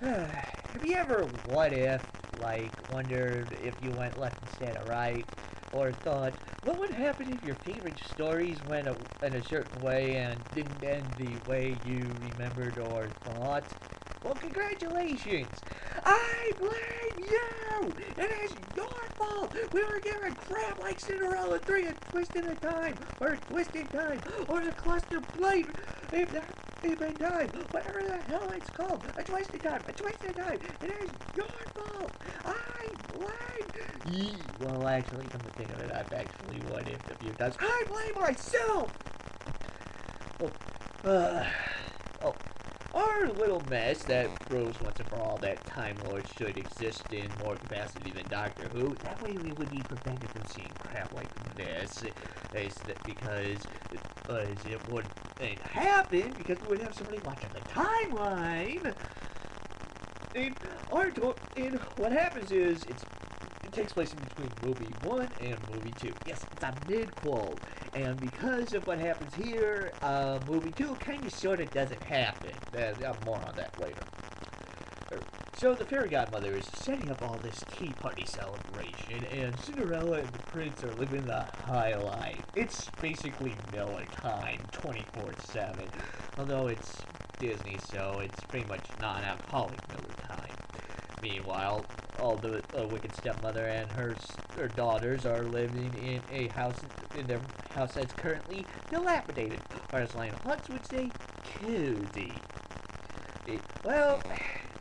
Have you ever what if, like, wondered if you went left instead of right? Or thought, what would happen if your favorite stories went in a certain way and didn't end the way you remembered or thought? Well, congratulations! I blame you! It is your fault! We were given crap like Cinderella 3, a twist in a time, or a twist in time, or a cluster blade, if that even time, whatever the hell it's called, a twist in time, a twist in time. It is your fault! I blame you! Well, actually, come to think of it, I've actually what if a few times. I blame myself! Oh, uh, oh, our little mess that proves once and for all that Time Lords should exist in more capacity than Doctor Who. That way we would be prevented from seeing crap like this. Is that because it wouldn't happen because we would have somebody watching the timeline. And what happens is it takes place in between movie 1 and movie 2. Yes, it's a mid-quel. And because of what happens here, movie 2 kind of sort of doesn't happen. More on that later. So the fairy godmother is setting up all this tea party celebration, and Cinderella and the prince are living the high life. It's basically Miller time, 24/7. Although it's Disney, so it's pretty much non-alcoholic Miller time. Meanwhile, all the wicked stepmother and her daughters are living in their house that's currently dilapidated, or as Lionel Hutz would say, cozy. Well,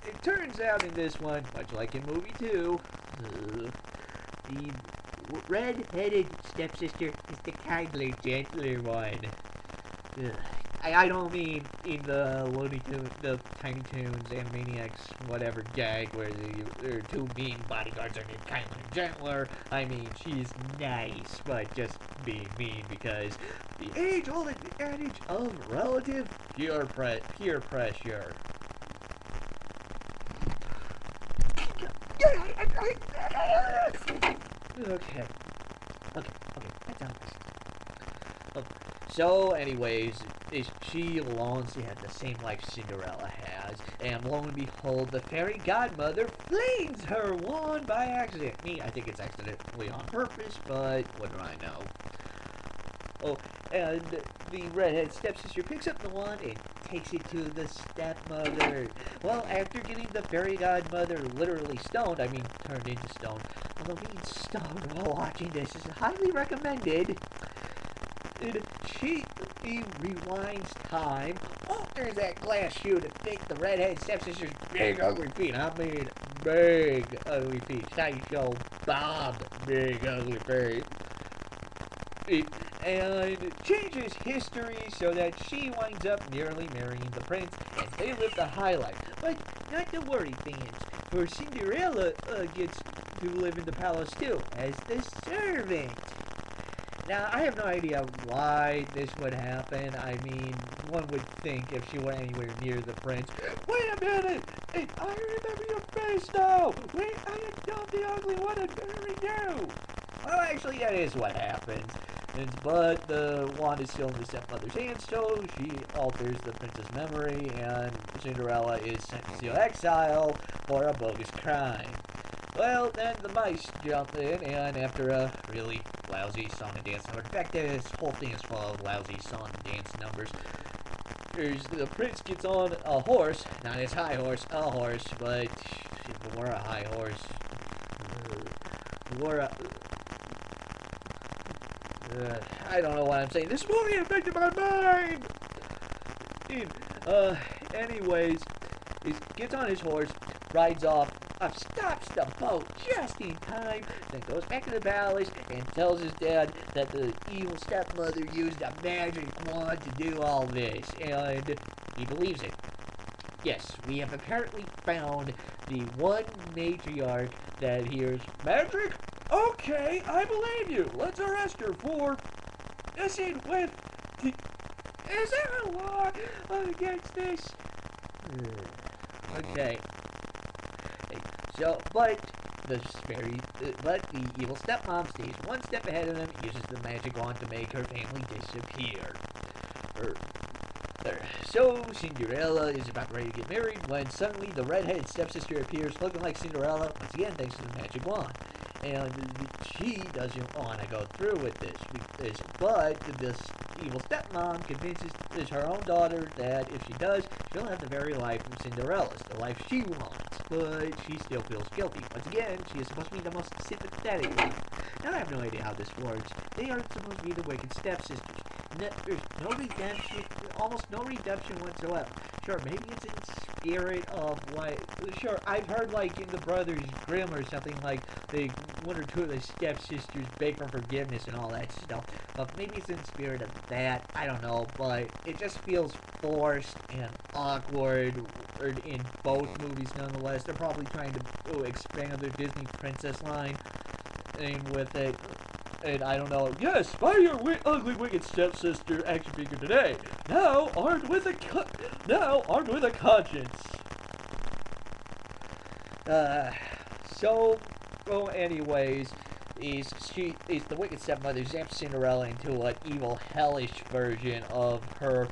it turns out in this one, much like in movie 2, the red-headed stepsister is the kinder, gentler one. I don't mean in the Looney Tunes, the Tiny Toons, Animaniacs, whatever gag where the two mean bodyguards are named kinder and gentler. I mean, she's nice, but just being mean because the age-old adage of relative peer pressure. Okay, that's honest. So, anyways, she longs to have the same life Cinderella has, and lo and behold, the fairy godmother flings her wand by accident. I think it's accidentally on purpose, but what do I know? Oh, and the redhead stepsister picks up the wand and takes it to the stepmother. Well, after getting the fairy godmother literally stoned, I mean turned into stone, although being stoned while watching this is highly recommended, she rewinds time, alters that glass shoe to fit the redhead stepsister's big ugly feet. I mean big ugly feet. Sideshow Bob big ugly feet. And changes history so that she winds up nearly marrying the prince, and they live the high life. But not to worry, fans, for Cinderella gets to live in the palace too, as the servant. Now, I have no idea why this would happen. I mean, one would think if she went anywhere near the prince, wait a minute! Hey, I remember your face now! Wait, I am not the ugly one and marry you! Well, actually, that is what happens. But the wand is still in the stepmother's hands, so she alters the prince's memory, and Cinderella is sent to exile for a bogus crime. Well, then the mice jump in, and after a really lousy song and dance number, in fact, this whole thing is full of lousy song and dance numbers, the prince gets on a horse, not his high horse, a horse, but if it were a high horse, I don't know what I'm saying. This movie affected my mind! Anyways, he gets on his horse, rides off, stops the boat just in time, then goes back to the palace and tells his dad that the evil stepmother used a magic wand to do all this, and he believes it. Yes, we have apparently found the one matriarch that hears magic. Okay, I believe you. Let's arrest her for messing with the... Is there a law against this? Okay. So, but the evil stepmom stays one step ahead of them, uses the magic wand to make her family disappear. So, Cinderella is about ready to get married when suddenly the redheaded stepsister appears looking like Cinderella, once again thanks to the magic wand. And she doesn't want to go through with this, but this evil stepmom convinces her own daughter that if she does, she'll have the very life of Cinderella's, the life she wants. But she still feels guilty. Once again, she is supposed to be the most sympathetic one. Now, I have no idea how this works. They are supposed to be the wicked stepsisters. There's no redemption, almost no redemption whatsoever. Sure, maybe it's in spirit of like, sure, I've heard like in the Brothers Grimm or something like one or two of the stepsisters beg for forgiveness and all that stuff. But maybe it's in spirit of that. I don't know, but it just feels forced and awkward in both movies nonetheless. They're probably trying to expand their Disney princess line and with it. And I don't know. Yes, buy your ugly, wicked stepsister action figure today. Now armed with a conscience. Anyways, is the wicked stepmother zaps Cinderella into an evil, hellish version of her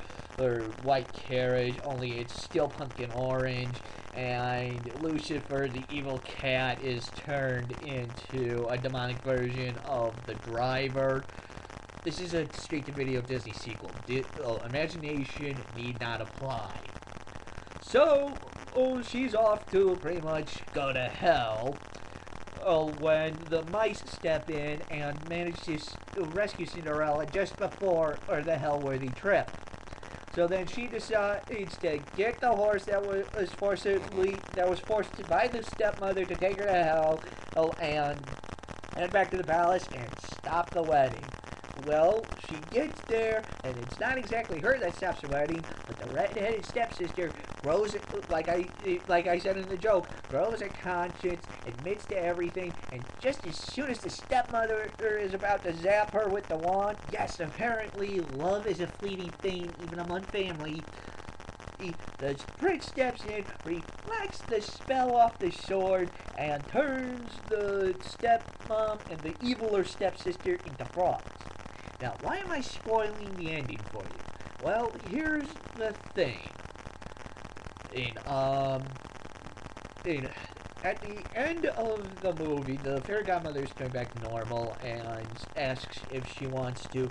white carriage, only it's still pumpkin orange, and Lucifer, the evil cat, is turned into a demonic version of the driver. This is a straight-to-video Disney sequel. Imagination need not apply. So, she's off to pretty much go to hell. When the mice step in and manage to rescue Cinderella just before the hell-worthy trip. So then she decides to get the horse that was forced by the stepmother to take her to hell, and head back to the palace and stop the wedding. Well, she gets there, and it's not exactly her that stops the wedding, but the red-headed stepsister grows, like I said in the joke, grows a conscience, admits to everything, and just as soon as the stepmother is about to zap her with the wand, yes, apparently love is a fleeting thing, even among family, the prince steps in, reflects the spell off the sword, and turns the stepmom and the eviler stepsister into frogs. Now, why am I spoiling the ending for you? Well, here's the thing. At the end of the movie, the fairy godmother is turned back to normal and asks if she wants to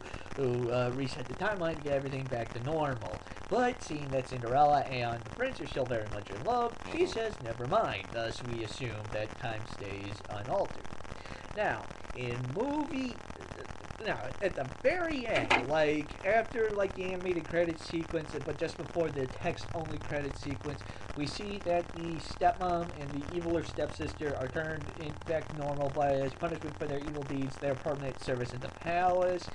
reset the timeline to get everything back to normal. But seeing that Cinderella and the prince are still very much in love, she says never mind. Thus, we assume that time stays unaltered. Now, at the very end, after the animated credit sequence, but just before the text-only credit sequence, we see that the stepmom and the eviler stepsister are turned back to normal as punishment for their evil deeds, their permanent service in the palace,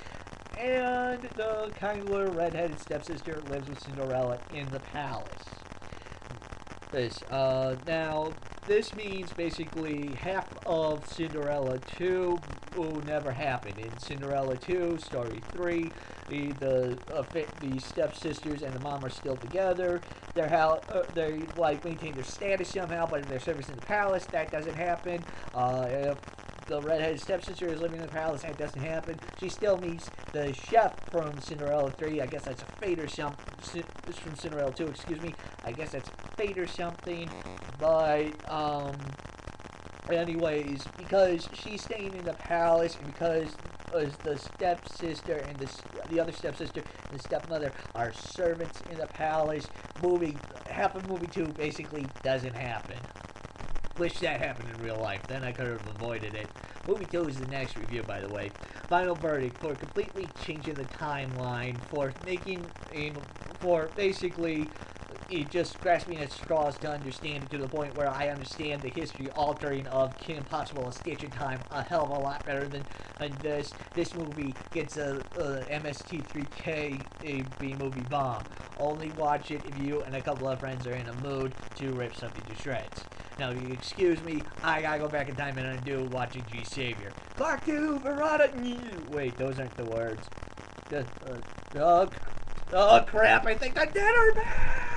and the kinder, red-headed stepsister lives with Cinderella in the palace. This means basically half of Cinderella 2 never happened. In Cinderella 2, Story 3, the stepsisters and the mom are still together. They maintain their status somehow, but in their service in the palace, that doesn't happen. If the redheaded stepsister is living in the palace, that doesn't happen. She still meets the chef from Cinderella 3. I guess that's a fate or something. From Cinderella 2, excuse me. I guess that's fate or something. But, anyways, because she's staying in the palace, and because the stepsister and the other stepsister and the stepmother are servants in the palace, half of movie 2 basically doesn't happen. Wish that happened in real life, then I could have avoided it. Movie 2 is the next review, by the way. Final verdict for completely changing the timeline, for basically just grasping at straws to understand it to the point where I understand the history altering of Kim Possible, A Stitch in Time a hell of a lot better than this. This movie gets a MST3K B-movie bomb. Only watch it if you and a couple of friends are in a mood to rip something to shreds. Now, if you excuse me, I gotta go back in time and undo watching G Savior. Clark to Verada. Wait, those aren't the words. Oh crap, I think I did her back!